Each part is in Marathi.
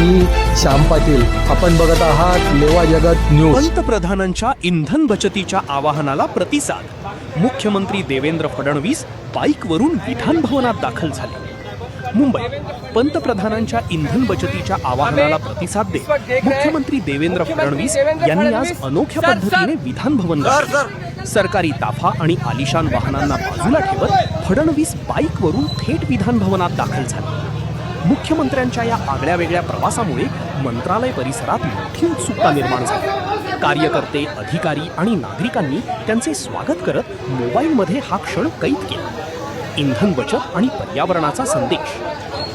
मी श्याम पाटील. आपण बघत आहात लेवा जगत न्यूज. पंतप्रधानांच्या इंधन बचतीच्या आवाहनाला प्रतिसाद. मुख्यमंत्री देवेंद्र फडणवीस बाईकवरून विधान भवनात दाखल झाले. मुंबई. पंतप्रधानांच्या इंधन बचतीच्या आवाहनाला प्रतिसाद देत मुख्यमंत्री देवेंद्र फडणवीस यांनी आज अनोख्या पद्धतीने विधान भवन गाठले. सरकारी ताफा आणि आलिशान वाहनांना बाजूला ठेवत फडणवीस बाईकवरून थेट विधान भवनात दाखल झाले. मुख्यमंत्र्यांच्या या आगळ्या वेगळ्या प्रवासामुळे मंत्रालय परिसरात मोठी उत्सुकता निर्माण झाली. कार्यकर्ते, अधिकारी आणि नागरिकांनी त्यांचे स्वागत करत मोबाईलमध्ये हा क्षण कैद केला. इंधन बचत आणि पर्यावरणाचा संदेश.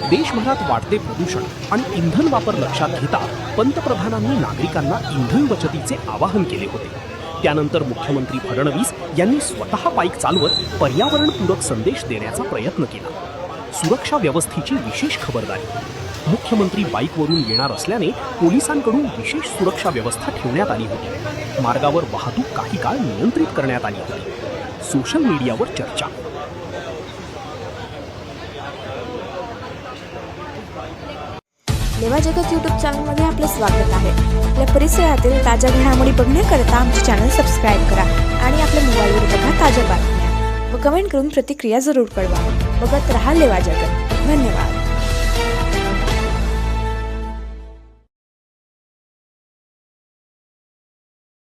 देशभरात वाढते प्रदूषण आणि इंधन वापर लक्षात घेता पंतप्रधानांनी नागरिकांना इंधन बचतीचे आवाहन केले होते. त्यानंतर मुख्यमंत्री फडणवीस यांनी स्वतः बाईक चालवत पर्यावरणपूरक संदेश देण्याचा प्रयत्न केला. सुरक्षा व्यवस्थेची विशेष खबरदारी. मुख्यमंत्री बाईकवरून येणार असल्याने पोलिसांकडून विशेष सुरक्षा व्यवस्था ठेवण्यात आली होती. मार्गावर वाहतूक काही काळ नियंत्रित करण्यात आली होती. सोशल मीडियावर चर्चा. लेवा जगत यूट्यूब चॅनलमध्ये आपले स्वागत आहे. आपल्या परिसरातील ताज्या घडामोडी बघण्याकरता आमचे चॅनल सबस्क्राईब करा आणि आपल्या मोबाईलवर बघा ताज्या बातम्या व कमेंट करून प्रतिक्रिया जरूर कळवा. बघत रहा लेवा जगत. धन्यवाद.